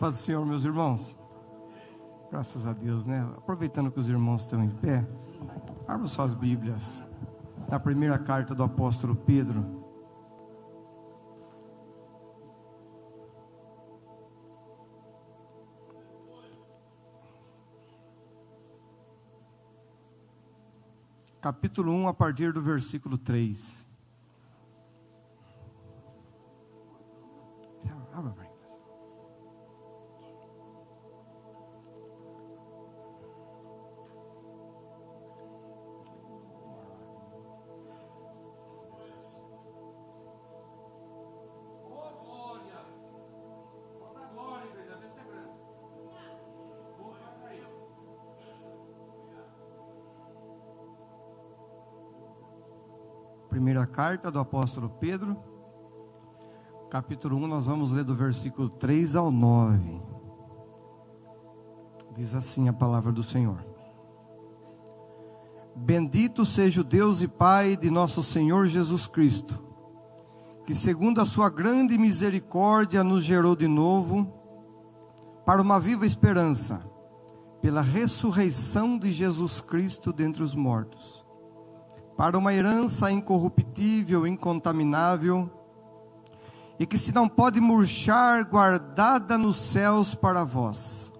Paz do Senhor, meus irmãos. Graças a Deus, né? Aproveitando que os irmãos estão em pé, abram suas Bíblias na primeira carta do apóstolo Pedro. Capítulo 1, a partir do versículo 3. Abra para mim. Primeira carta do apóstolo Pedro, capítulo 1, nós vamos ler do versículo 3 ao 9. Diz assim a palavra do Senhor: Bendito seja o Deus e Pai de nosso Senhor Jesus Cristo, que segundo a sua grande misericórdia nos gerou de novo para uma viva esperança, pela ressurreição de Jesus Cristo dentre os mortos, para uma herança incorruptível, incontaminável, e que se não pode murchar, guardada nos céus para vós,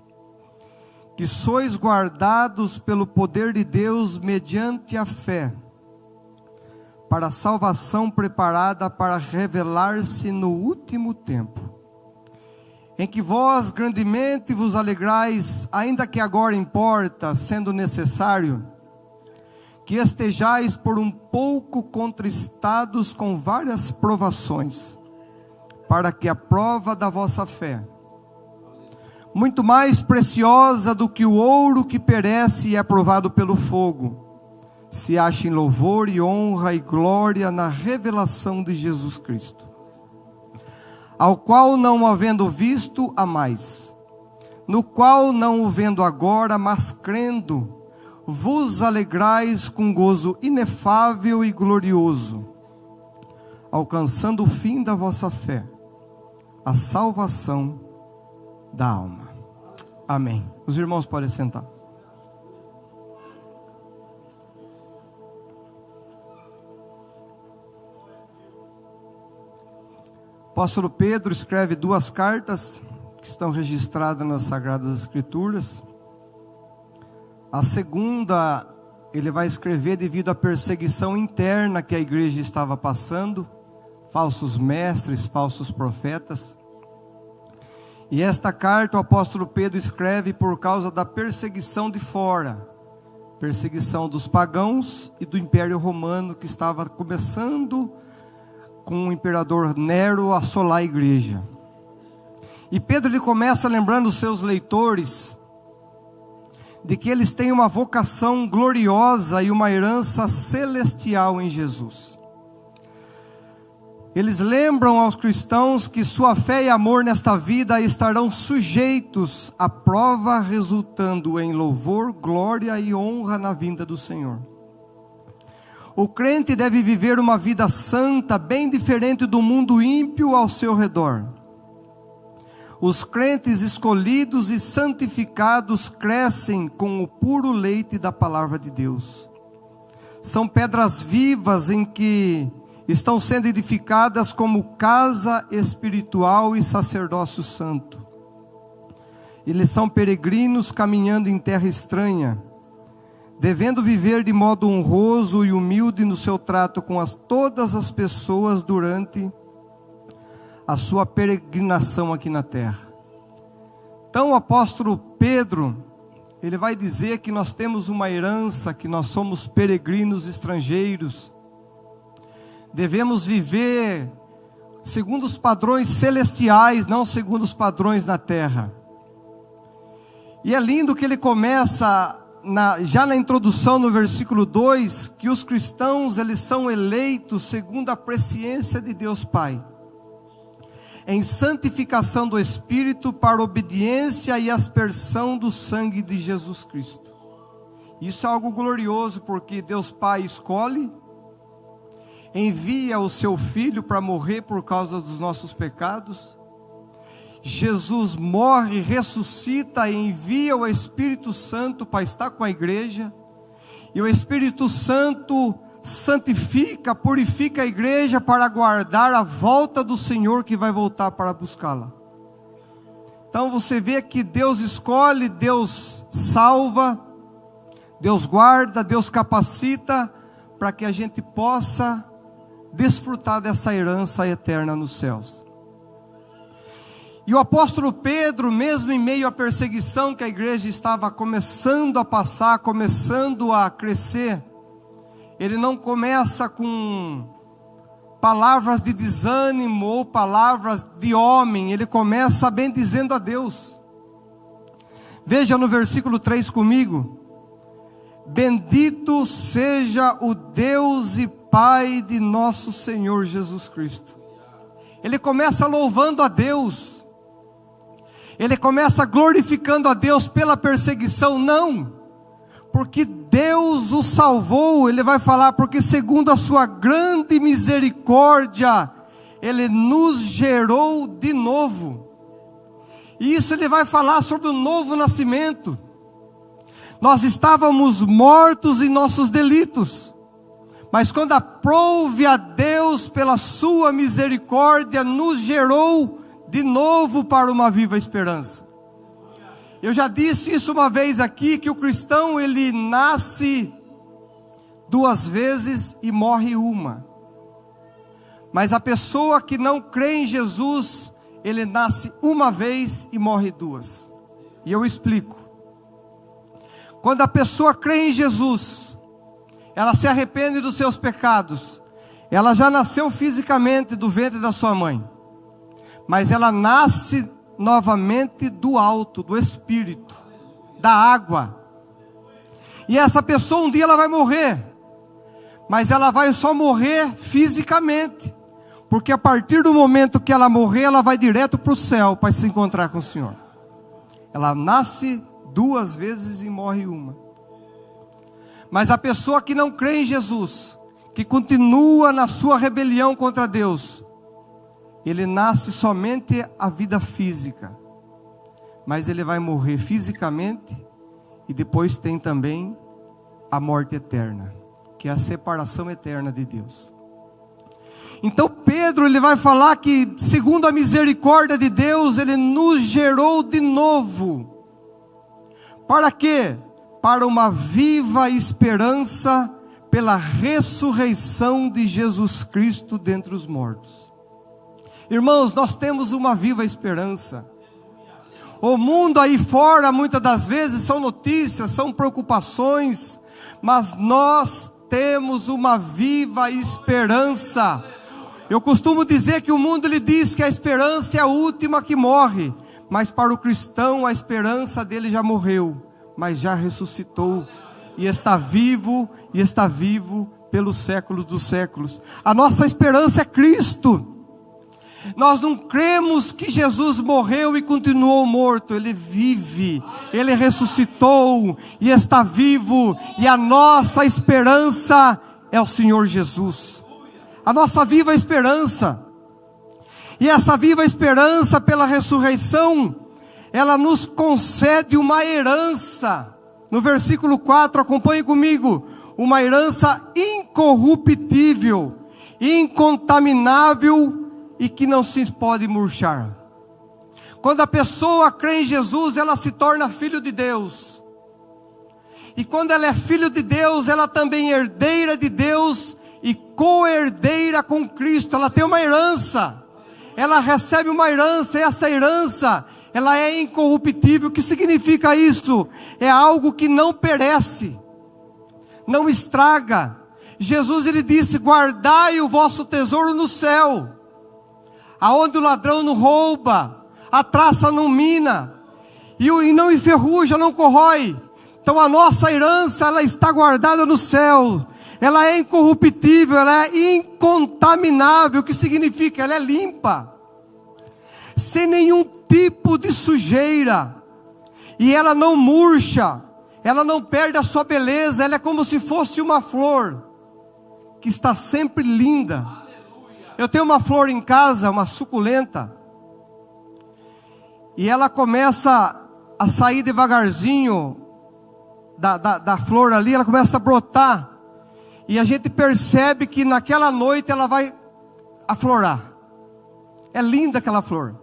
que sois guardados pelo poder de Deus mediante a fé, para a salvação preparada para revelar-se no último tempo, em que vós grandemente vos alegrais, ainda que agora importa, sendo necessário, que estejais por um pouco contristados com várias provações, para que a prova da vossa fé, muito mais preciosa do que o ouro que perece e é provado pelo fogo, se ache em louvor e honra e glória na revelação de Jesus Cristo, ao qual não havendo visto, amais, no qual não o vendo agora, mas crendo, vos alegrais com gozo inefável e glorioso, alcançando o fim da vossa fé, a salvação da alma. Amém. Os irmãos podem sentar. O apóstolo Pedro escreve duas cartas que estão registradas nas Sagradas Escrituras. A segunda, ele vai escrever devido à perseguição interna que a igreja estava passando, falsos mestres, falsos profetas. E esta carta o apóstolo Pedro escreve por causa da perseguição de fora, perseguição dos pagãos e do Império Romano, que estava começando com o imperador Nero a assolar a igreja. E Pedro ele começa lembrando os seus leitores de que eles têm uma vocação gloriosa e uma herança celestial em Jesus. Eles lembram aos cristãos que sua fé e amor nesta vida estarão sujeitos à prova, resultando em louvor, glória e honra na vinda do Senhor. O crente deve viver uma vida santa, bem diferente do mundo ímpio ao seu redor. Os crentes escolhidos e santificados crescem com o puro leite da palavra de Deus. São pedras vivas em que estão sendo edificadas como casa espiritual e sacerdócio santo. Eles são peregrinos caminhando em terra estranha, devendo viver de modo honroso e humilde no seu trato com todas as pessoas durante a sua peregrinação aqui na terra. Então o apóstolo Pedro, ele vai dizer que nós temos uma herança, que nós somos peregrinos estrangeiros, devemos viver segundo os padrões celestiais, não segundo os padrões da terra. E é lindo que ele começa, já na introdução, no versículo 2, que os cristãos, eles são eleitos segundo a presciência de Deus Pai, em santificação do Espírito para obediência e aspersão do sangue de Jesus Cristo. Isso é algo glorioso, porque Deus Pai escolhe, envia o seu Filho para morrer por causa dos nossos pecados, Jesus morre, ressuscita e envia o Espírito Santo para estar com a igreja, e o Espírito Santo santifica, purifica a igreja para aguardar a volta do Senhor que vai voltar para buscá-la. Então você vê que Deus escolhe, Deus salva, Deus guarda, Deus capacita, para que a gente possa desfrutar dessa herança eterna nos céus. E o apóstolo Pedro, mesmo em meio à perseguição que a igreja estava começando a passar, começando a crescer, ele não começa com palavras de desânimo ou palavras de homem, ele começa bendizendo a Deus. Veja no versículo 3 comigo: bendito seja o Deus e Pai de nosso Senhor Jesus Cristo. Ele começa louvando a Deus, ele começa glorificando a Deus pela perseguição, não, porque Deus o salvou. Ele vai falar, porque segundo a sua grande misericórdia, Ele nos gerou de novo. E isso ele vai falar sobre o novo nascimento. Nós estávamos mortos em nossos delitos, mas quando aprouve a Deus pela sua misericórdia, nos gerou de novo para uma viva esperança. Eu já disse isso uma vez aqui, que o cristão ele nasce 2 vezes e morre uma. Mas a pessoa que não crê em Jesus, ele nasce uma vez e morre 2. E eu explico. Quando a pessoa crê em Jesus, ela se arrepende dos seus pecados, ela já nasceu fisicamente do ventre da sua mãe, mas ela nasce novamente do alto, do Espírito, da água. E essa pessoa um dia ela vai morrer, mas ela vai só morrer fisicamente, porque a partir do momento que ela morrer, ela vai direto para o céu para se encontrar com o Senhor. Ela nasce 2 vezes e morre uma. Mas a pessoa que não crê em Jesus, que continua na sua rebelião contra Deus, ele nasce somente a vida física, mas ele vai morrer fisicamente, e depois tem também a morte eterna, que é a separação eterna de Deus. Então Pedro ele vai falar que segundo a misericórdia de Deus, ele nos gerou de novo. Para quê? Para uma viva esperança pela ressurreição de Jesus Cristo dentre os mortos. Irmãos, nós temos uma viva esperança. O mundo aí fora, muitas das vezes, são notícias, são preocupações, mas nós temos uma viva esperança. Eu costumo dizer que o mundo lhe diz que a esperança é a última que morre, mas para o cristão a esperança dele já morreu, mas já ressuscitou, e está vivo pelos séculos dos séculos. A nossa esperança é Cristo. Nós não cremos que Jesus morreu e continuou morto. Ele vive, Ele ressuscitou e está vivo, e a nossa esperança é o Senhor Jesus. A nossa viva esperança. E essa viva esperança pela ressurreição, ela nos concede uma herança. No versículo 4, acompanhe comigo: uma herança incorruptível, incontaminável e que não se pode murchar. Quando a pessoa crê em Jesus, ela se torna filho de Deus. E quando ela é filho de Deus, ela também é herdeira de Deus e co-herdeira com Cristo. Ela tem uma herança. Ela recebe uma herança, e essa herança, ela é incorruptível. O que significa isso? É algo que não perece, não estraga. Jesus ele disse: guardai o vosso tesouro no céu, aonde o ladrão não rouba, a traça não mina, e não enferruja, não corrói. Então a nossa herança, ela está guardada no céu. Ela é incorruptível, ela é incontaminável. O que significa? Ela é limpa, sem nenhum tipo de sujeira, e ela não murcha, ela não perde a sua beleza. Ela é como se fosse uma flor, que está sempre linda. Eu tenho uma flor em casa, uma suculenta, e ela começa a sair devagarzinho da flor ali, ela começa a brotar, e a gente percebe que naquela noite ela vai aflorar. É linda aquela flor.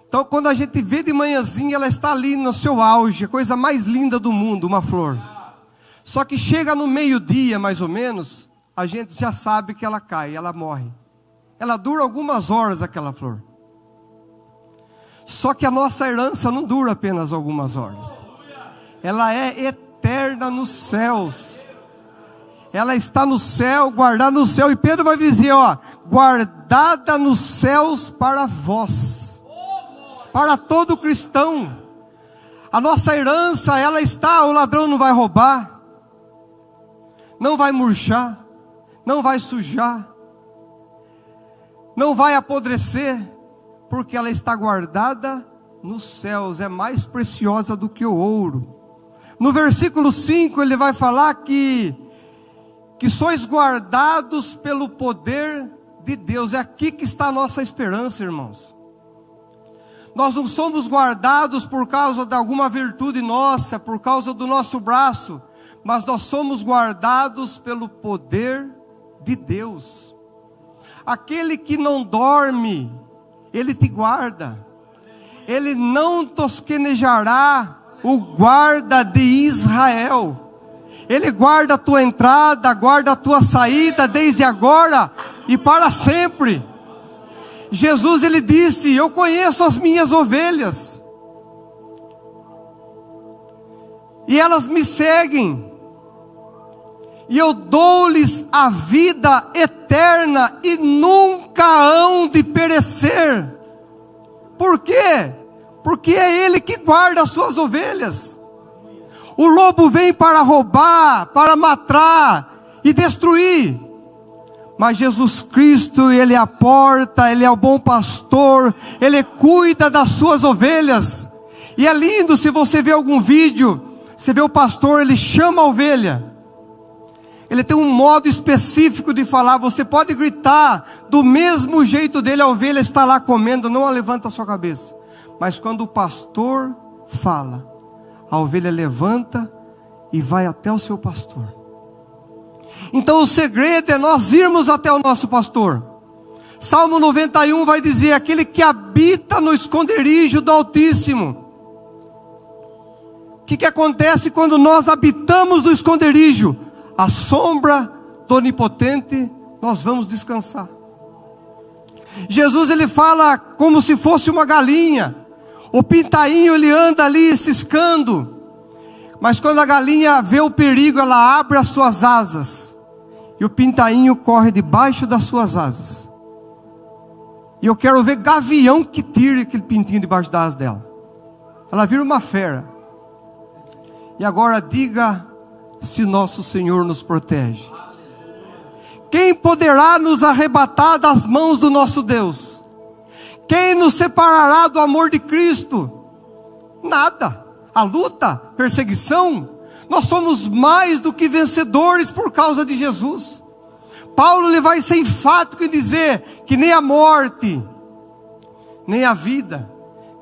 Então quando a gente vê de manhãzinha, ela está ali no seu auge, a coisa mais linda do mundo, uma flor. Só que chega no meio-dia mais ou menos, a gente já sabe que ela cai, ela morre. Ela dura algumas horas aquela flor. Só que a nossa herança não dura apenas algumas horas. Ela é eterna nos céus. Ela está no céu, guardada no céu. E Pedro vai dizer, ó, guardada nos céus para vós. Para todo cristão. A nossa herança, ela está, o ladrão não vai roubar. Não vai murchar. Não vai sujar. Não vai apodrecer. Porque ela está guardada nos céus. É mais preciosa do que o ouro. No versículo 5 ele vai falar que sois guardados pelo poder de Deus. É aqui que está a nossa esperança, irmãos. Nós não somos guardados por causa de alguma virtude nossa, por causa do nosso braço, mas nós somos guardados pelo poder de Deus. Aquele que não dorme, Ele te guarda. Ele não tosquenejará o guarda de Israel. Ele guarda a tua entrada, guarda a tua saída, desde agora e para sempre. Jesus, ele disse, eu conheço as minhas ovelhas, e elas me seguem, e eu dou-lhes a vida eterna, e nunca hão de perecer. Por quê? Porque é Ele que guarda as suas ovelhas. O lobo vem para roubar, para matar e destruir. Mas Jesus Cristo, Ele é a porta, Ele é o bom pastor, Ele cuida das suas ovelhas. E é lindo, se você vê algum vídeo, você vê o pastor, ele chama a ovelha. Ele tem um modo específico de falar, você pode gritar, do mesmo jeito dele, a ovelha está lá comendo, não levanta a sua cabeça. Mas quando o pastor fala, a ovelha levanta e vai até o seu pastor. Então o segredo é nós irmos até o nosso pastor. Salmo 91 vai dizer, aquele que habita no esconderijo do Altíssimo. O que acontece quando nós habitamos no esconderijo? A sombra do Onipotente, nós vamos descansar. Jesus, ele fala como se fosse uma galinha. O pintainho, ele anda ali ciscando, mas quando a galinha vê o perigo, ela abre as suas asas, e o pintainho corre debaixo das suas asas. E eu quero ver gavião que tire aquele pintinho debaixo das asas dela. Ela vira uma fera. E agora diga se nosso Senhor nos protege. Quem poderá nos arrebatar das mãos do nosso Deus? Quem nos separará do amor de Cristo? Nada. A luta, perseguição, nós somos mais do que vencedores por causa de Jesus. Paulo, ele vai ser enfático em dizer que nem a morte, nem a vida,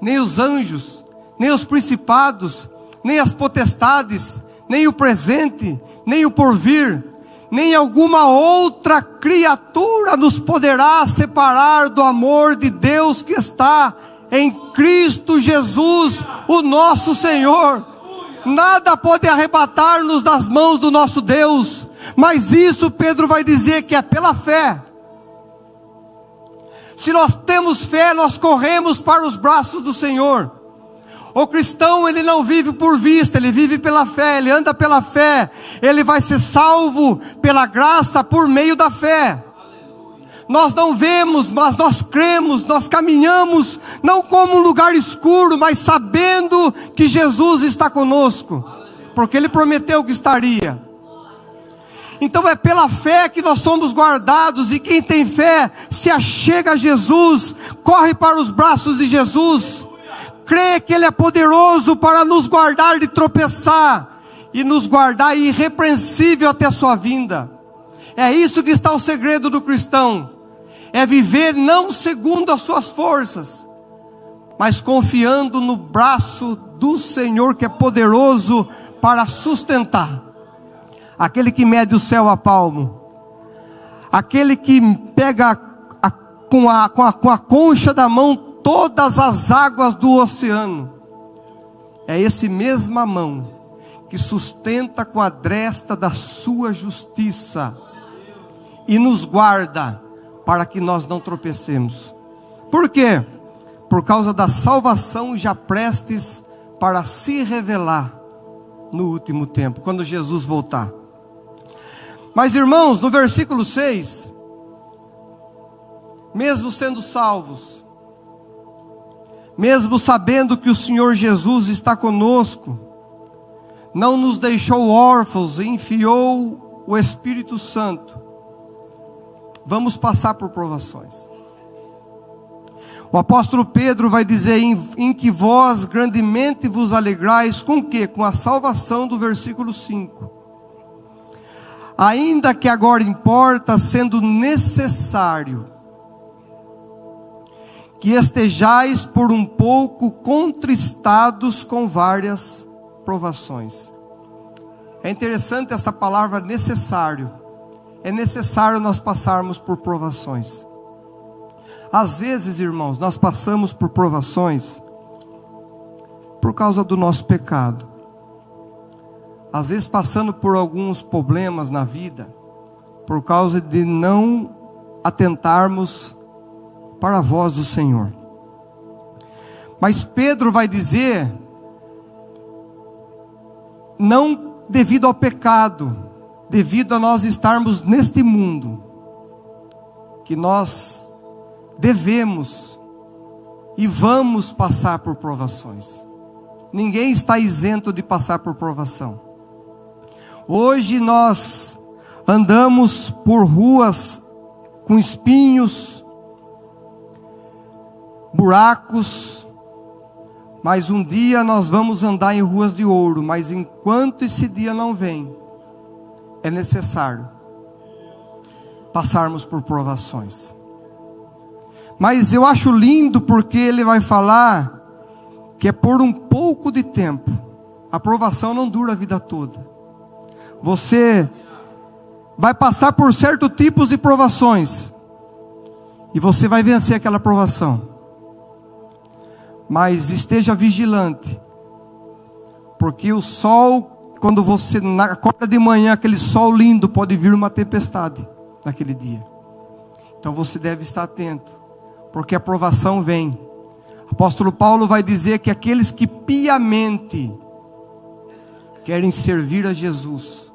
nem os anjos, nem os principados, nem as potestades, nem o presente, nem o porvir, nem alguma outra criatura nos poderá separar do amor de Deus que está em Cristo Jesus, o nosso Senhor. Nada pode arrebatar-nos das mãos do nosso Deus, mas isso Pedro vai dizer que é pela fé. Se nós temos fé, nós corremos para os braços do Senhor. O cristão, ele não vive por vista, ele vive pela fé, ele anda pela fé, ele vai ser salvo pela graça por meio da fé. Nós não vemos, mas nós cremos, nós caminhamos, não como um lugar escuro, mas sabendo que Jesus está conosco, porque Ele prometeu que estaria. Então é pela fé que nós somos guardados, e quem tem fé se achega a Jesus, corre para os braços de Jesus, crê que Ele é poderoso para nos guardar de tropeçar, e nos guardar irrepreensível até a sua vinda. É isso que está o segredo do cristão, é viver não segundo as suas forças, mas confiando no braço do Senhor, que é poderoso para sustentar. Aquele que mede o céu a palmo, aquele que pega com a concha da mão todas as águas do oceano. É esse mesma mão que sustenta com a destra da sua justiça e nos guarda para que nós não tropecemos. Por quê? Por causa da salvação já prestes para se revelar no último tempo, quando Jesus voltar. Mas irmãos, no versículo 6, mesmo sendo salvos, mesmo sabendo que o Senhor Jesus está conosco, não nos deixou órfãos e enviou o Espírito Santo, vamos passar por provações. O apóstolo Pedro vai dizer, em que vós grandemente vos alegrais, com o quê? Com a salvação do versículo 5. Ainda que agora importa, sendo necessário, que estejais por um pouco contristados com várias provações. É interessante essa palavra necessário. É necessário nós passarmos por provações. Às vezes, irmãos, nós passamos por provações por causa do nosso pecado. Às vezes passando por alguns problemas na vida, por causa de não atentarmos para a voz do Senhor. Mas Pedro vai dizer, não devido ao pecado, devido a nós estarmos neste mundo, que nós devemos e vamos passar por provações. Ninguém está isento de passar por provação. Hoje nós andamos por ruas com espinhos, buracos, mas um dia nós vamos andar em ruas de ouro. Mas enquanto esse dia não vem, é necessário passarmos por provações. Mas eu acho lindo porque ele vai falar que é por um pouco de tempo. A provação não dura a vida toda. Você vai passar por certos tipos de provações e você vai vencer aquela provação. Mas esteja vigilante, porque o sol, quando você acorda de manhã, aquele sol lindo, pode vir uma tempestade naquele dia. Então você deve estar atento, porque a provação vem. O apóstolo Paulo vai dizer que aqueles que piamente querem servir a Jesus,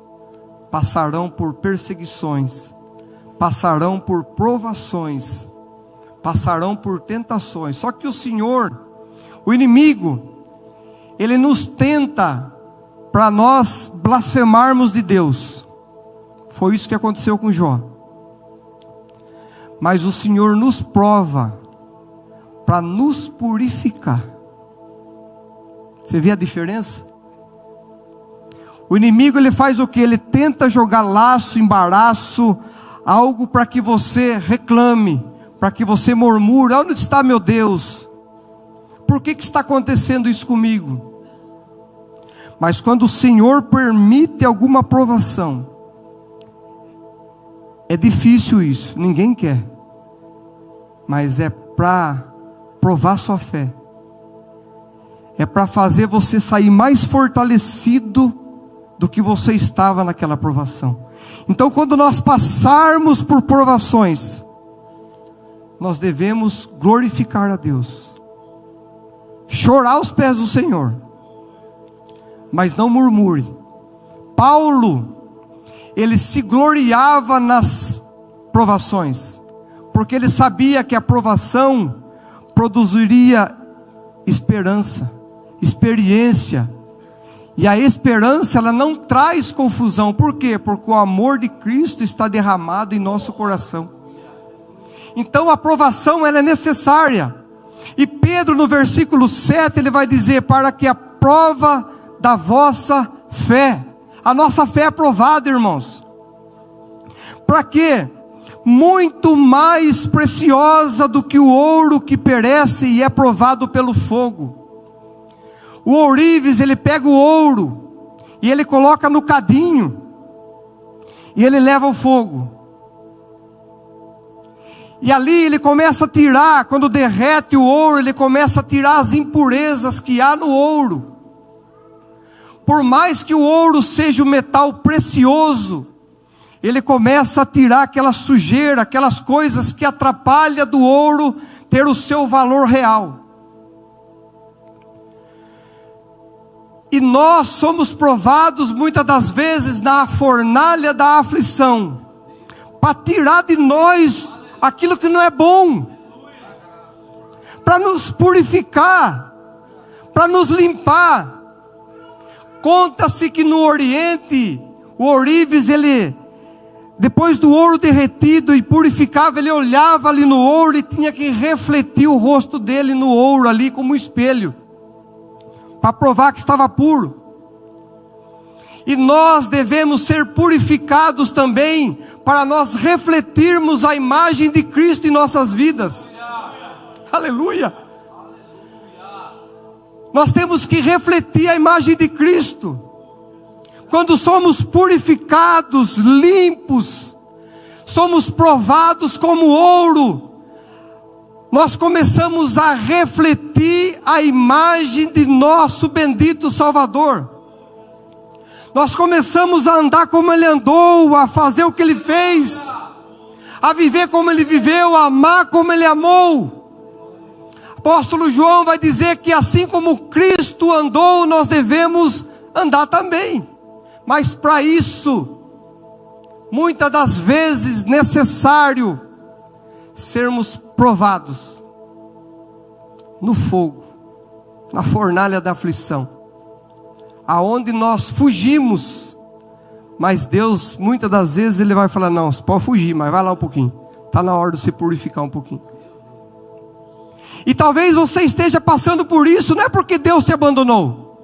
passarão por perseguições, passarão por provações, passarão por tentações. Só que o Senhor, o inimigo, ele nos tenta para nós blasfemarmos de Deus. Foi isso que aconteceu com Jó. Mas o Senhor nos prova para nos purificar. Você vê a diferença? O inimigo, ele faz o que? Ele tenta jogar laço, embaraço, algo para que você reclame, para que você murmure: onde está meu Deus? Por que está acontecendo isso comigo? Mas quando o Senhor permite alguma provação, é difícil isso, ninguém quer, mas é para provar sua fé, é para fazer você sair mais fortalecido do que você estava naquela provação. Então, quando nós passarmos por provações, nós devemos glorificar a Deus, chorar aos pés do Senhor, mas não murmure. Paulo, ele se gloriava nas provações, porque ele sabia que a provação produziria esperança, experiência. E a esperança, ela não traz confusão. Por quê? Porque o amor de Cristo está derramado em nosso coração. Então a provação, ela é necessária. E Pedro, no versículo 7, ele vai dizer: para que a prova da vossa fé. A nossa fé é provada, irmãos. Para quê? muito mais preciosa do que o ouro que perece e é provado pelo fogo. O ourives, ele pega o ouro e ele coloca no cadinho e ele leva ao fogo. E ali ele começa a tirar, quando derrete o ouro, ele começa a tirar as impurezas que há no ouro. Por mais que o ouro seja um metal precioso, ele começa a tirar aquela sujeira, aquelas coisas que atrapalham do ouro ter o seu valor real. E nós somos provados muitas das vezes na fornalha da aflição, para tirar de nós aquilo que não é bom, para nos purificar, para nos limpar. Conta-se que no Oriente, o ourives, ele, depois do ouro derretido e purificava, ele olhava ali no ouro e tinha que refletir o rosto dele no ouro ali como um espelho, para provar que estava puro. E nós devemos ser purificados também, para nós refletirmos a imagem de Cristo em nossas vidas. Aleluia! Nós temos que refletir a imagem de Cristo. Quando somos purificados, limpos, somos provados como ouro, nós começamos a refletir a imagem de nosso bendito Salvador. Nós começamos a andar como Ele andou, a fazer o que Ele fez, a viver como Ele viveu, a amar como Ele amou. Apóstolo João vai dizer que assim como Cristo andou, nós devemos andar também. Mas para isso, muitas das vezes necessário sermos provados no fogo, na fornalha da aflição, aonde nós fugimos, mas Deus muitas das vezes Ele vai falar: não, você pode fugir, mas vai lá um pouquinho, está na hora de se purificar um pouquinho. E talvez você esteja passando por isso, não é porque Deus te abandonou,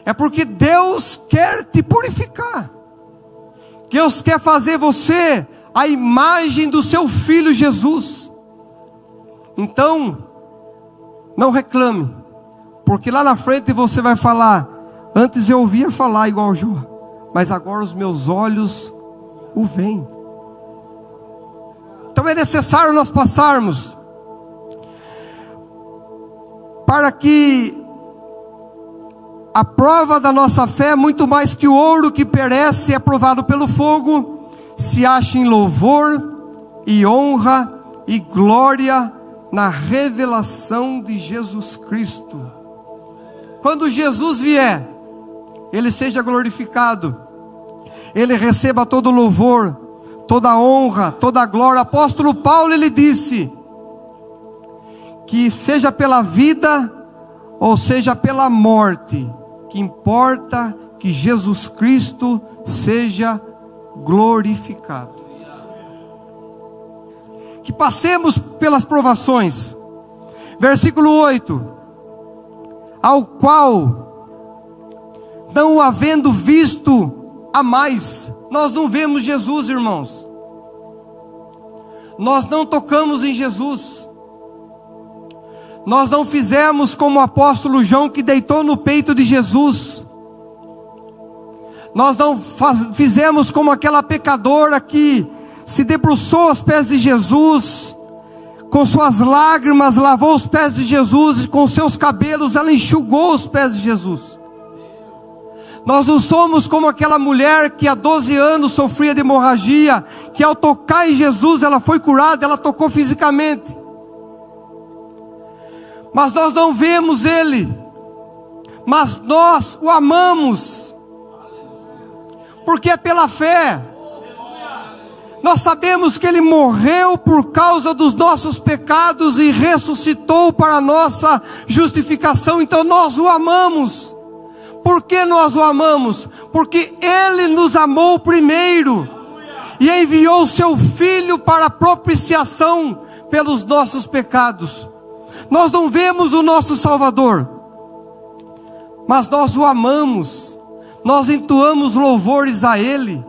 é porque Deus quer te purificar. Deus quer fazer você a imagem do seu Filho Jesus. Então, não reclame, porque lá na frente você vai falar: antes eu ouvia falar igual Jó, mas agora os meus olhos o veem. Então é necessário nós passarmos, para que a prova da nossa fé, muito mais que o ouro que perece, é provado pelo fogo, se ache em louvor e honra e glória na revelação de Jesus Cristo. Quando Jesus vier, Ele seja glorificado, Ele receba todo louvor, toda honra, toda glória. Apóstolo Paulo, ele disse que seja pela vida ou seja pela morte, que importa que Jesus Cristo seja glorificado. Que passemos pelas provações. Versículo 8: ao qual, não o havendo visto a mais. Nós não vemos Jesus, irmãos. Nós não tocamos em Jesus. Nós não fizemos como o apóstolo João, que deitou no peito de Jesus. Nós não fizemos como aquela pecadora que se debruçou aos pés de Jesus, com suas lágrimas lavou os pés de Jesus, e com seus cabelos ela enxugou os pés de Jesus. Nós não somos como aquela mulher que há 12 anos sofria de hemorragia, que ao tocar em Jesus ela foi curada, ela tocou fisicamente. Mas nós não vemos Ele, mas nós o amamos, porque é pela fé. Nós sabemos que Ele morreu por causa dos nossos pecados e ressuscitou para a nossa justificação, então nós o amamos. Por que nós o amamos? Porque Ele nos amou primeiro e enviou o seu Filho para a propiciação pelos nossos pecados. Nós não vemos o nosso Salvador, mas nós o amamos. Nós entoamos louvores a Ele,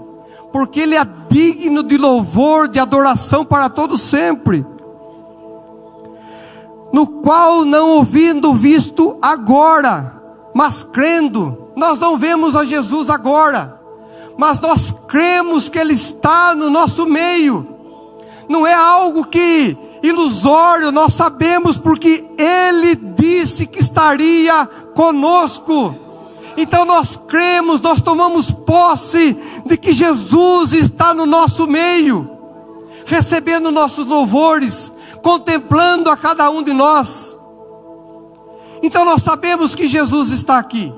porque Ele é digno de louvor, de adoração para todo sempre. No qual não ouvindo visto agora, mas crendo. Nós não vemos a Jesus agora, mas nós cremos que Ele está no nosso meio. Não é algo que ilusório, nós sabemos porque Ele disse que estaria conosco. Então nós cremos, nós tomamos posse de que Jesus está no nosso meio, recebendo nossos louvores, contemplando a cada um de nós. Então nós sabemos que Jesus está aqui.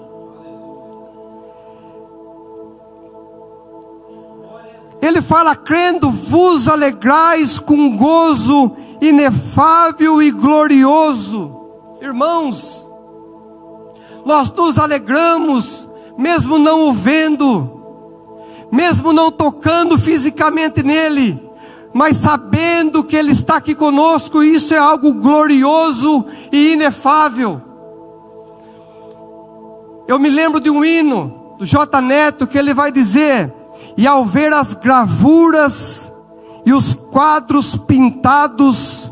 Ele fala, crendo, vos alegrais com gozo inefável e glorioso. Irmãos, nós nos alegramos, mesmo não o vendo, mesmo não tocando fisicamente nele, mas sabendo que Ele está aqui conosco, e isso é algo glorioso e inefável. Eu me lembro de um hino do J. Neto, que ele vai dizer: e ao ver as gravuras e os quadros pintados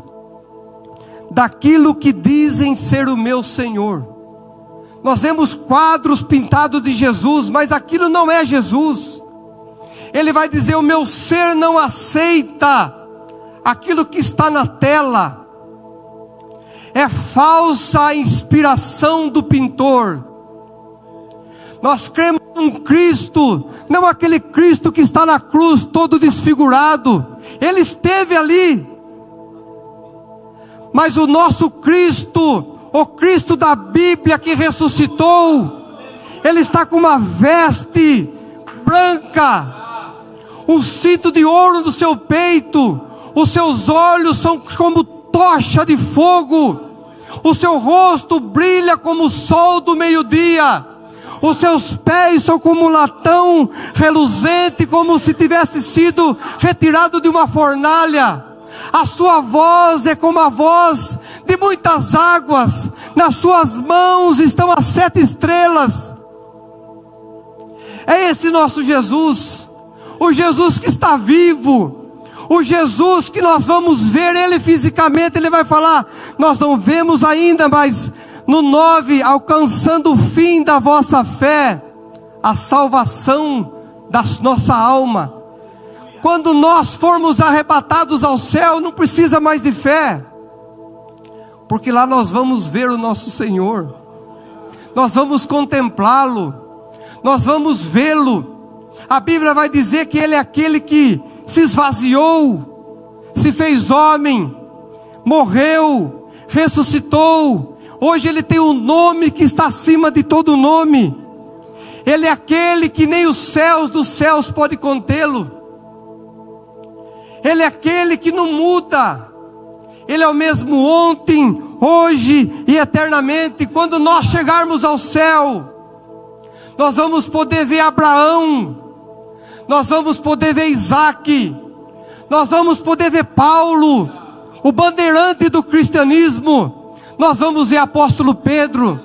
daquilo que dizem ser o meu Senhor. Nós vemos quadros pintados de Jesus, mas aquilo não é Jesus. Ele vai dizer: o meu ser não aceita aquilo que está na tela. É falsa a inspiração do pintor. Nós cremos num Cristo, não aquele Cristo que está na cruz todo desfigurado. Ele esteve ali, mas o nosso Cristo, o Cristo da Bíblia que ressuscitou, Ele está com uma veste branca, um cinto de ouro no seu peito, os seus olhos são como tocha de fogo, o seu rosto brilha como o sol do meio-dia, os seus pés são como um latão reluzente, como se tivesse sido retirado de uma fornalha. A sua voz é como a voz de muitas águas, nas suas mãos estão as 7 estrelas. É esse nosso Jesus, o Jesus que está vivo, o Jesus que nós vamos ver Ele fisicamente. Ele vai falar, nós não vemos ainda, mas no 9, alcançando o fim da vossa fé, a salvação da nossa alma. Quando nós formos arrebatados ao céu, não precisa mais de fé, porque lá nós vamos ver o nosso Senhor, nós vamos contemplá-lo, nós vamos vê-lo. A Bíblia vai dizer que Ele é aquele que se esvaziou, se fez homem, morreu, ressuscitou. Hoje Ele tem um nome que está acima de todo nome. Ele é aquele que nem os céus dos céus pode contê-lo. Ele é aquele que não muda. Ele é o mesmo ontem, hoje e eternamente. Quando nós chegarmos ao céu, nós vamos poder ver Abraão, nós vamos poder ver Isaac, nós vamos poder ver Paulo, o bandeirante do cristianismo. Nós vamos ver apóstolo Pedro,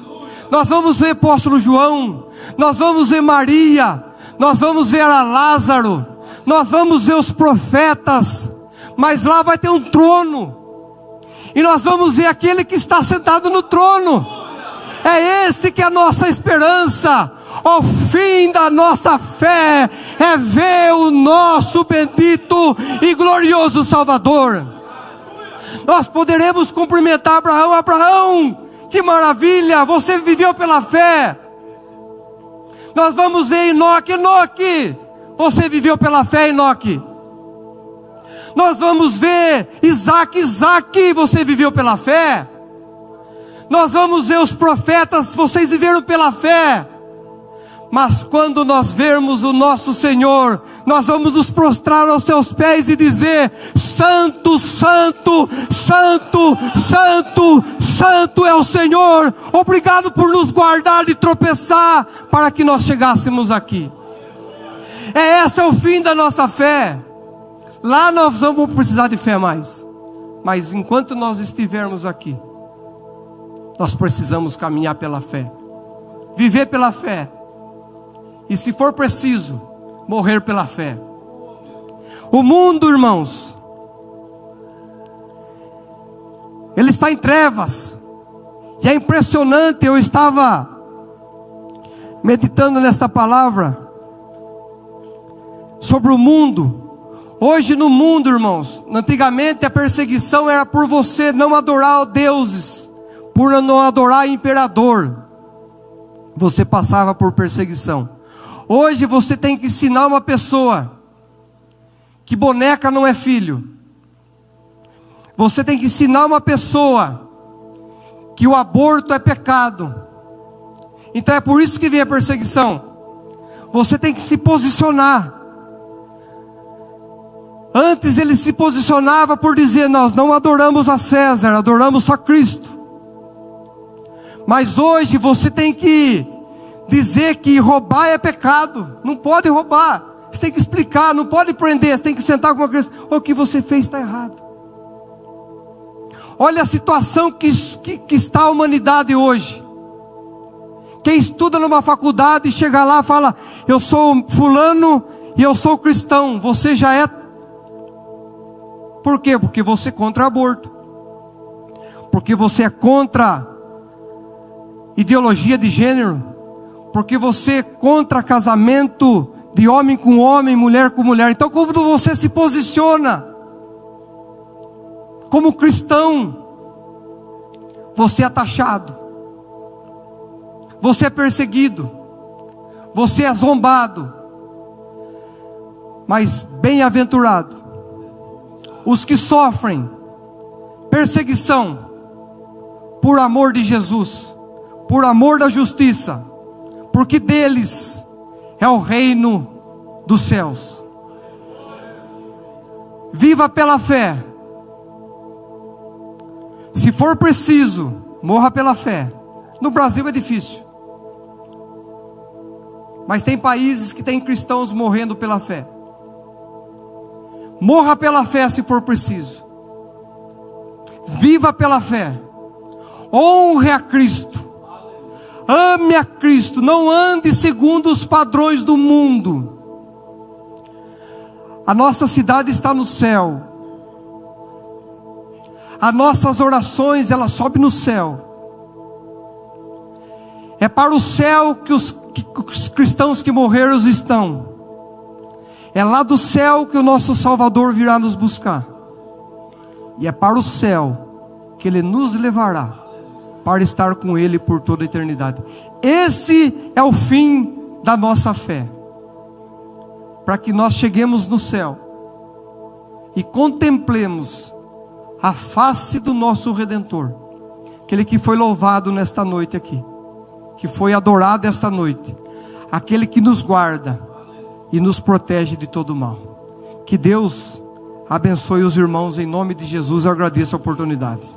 nós vamos ver apóstolo João, nós vamos ver Maria, nós vamos ver a Lázaro, nós vamos ver os profetas, mas lá vai ter um trono, e nós vamos ver aquele que está sentado no trono. É esse que é a nossa esperança. O fim da nossa fé é ver o nosso bendito e glorioso Salvador. Nós poderemos cumprimentar Abraão. Abraão, que maravilha, você viveu pela fé. Nós vamos ver Enoque. Enoque, você viveu pela fé, Enoque. Nós vamos ver Isaac. Isaac, você viveu pela fé. Nós vamos ver os profetas, vocês viveram pela fé. Mas quando nós vermos o nosso Senhor, nós vamos nos prostrar aos seus pés e dizer: Santo, Santo, Santo, Santo, Santo é o Senhor. Obrigado por nos guardar de tropeçar, para que nós chegássemos aqui. Esse é o fim da nossa fé. Lá nós vamos precisar de fé mais. Mas enquanto nós estivermos aqui, nós precisamos caminhar pela fé, viver pela fé. E se for preciso, morrer pela fé. O mundo, irmãos, ele está em trevas. E é impressionante, eu estava meditando nesta palavra sobre o mundo. Hoje no mundo, irmãos, antigamente a perseguição era por você não adorar deuses, por não adorar imperador, você passava por perseguição. Hoje você tem que ensinar uma pessoa que boneca não é filho. Você tem que ensinar uma pessoa que o aborto é pecado. Então é por isso que vem a perseguição. Você tem que se posicionar. Antes ele se posicionava por dizer: nós não adoramos a César, adoramos só Cristo. Mas hoje você tem que dizer que roubar é pecado. Não pode roubar. Você tem que explicar, não pode prender. Você tem que sentar com uma criança: o que você fez está errado. Olha a situação que está a humanidade hoje. Quem estuda numa faculdade e chega lá e fala: eu sou fulano e eu sou cristão. Você já é. Por quê? Porque você é contra aborto. Porque você é contra ideologia de gênero. Porque você é contra casamento de homem com homem, mulher com mulher. Então, quando você se posiciona como cristão, você é taxado, você é perseguido, você é zombado. Mas bem-aventurado os que sofrem perseguição por amor de Jesus, por amor da justiça, porque deles é o reino dos céus. Viva pela fé. Se for preciso, morra pela fé. No Brasil é difícil, mas tem países que tem cristãos morrendo pela fé. Morra pela fé se for preciso. Viva pela fé. Honre a Cristo. Ame a Cristo. Não ande segundo os padrões do mundo. A nossa cidade está no céu. As nossas orações, elas sobem no céu. É para o céu que os cristãos que morreram estão. É lá do céu que o nosso Salvador virá nos buscar. E é para o céu que Ele nos levará, para estar com Ele por toda a eternidade. Esse é o fim da nossa fé. Para que nós cheguemos no céu e contemplemos a face do nosso Redentor, aquele que foi louvado nesta noite aqui, que foi adorado esta noite, aquele que nos guarda e nos protege de todo mal. Que Deus abençoe os irmãos em nome de Jesus. Eu agradeço a oportunidade.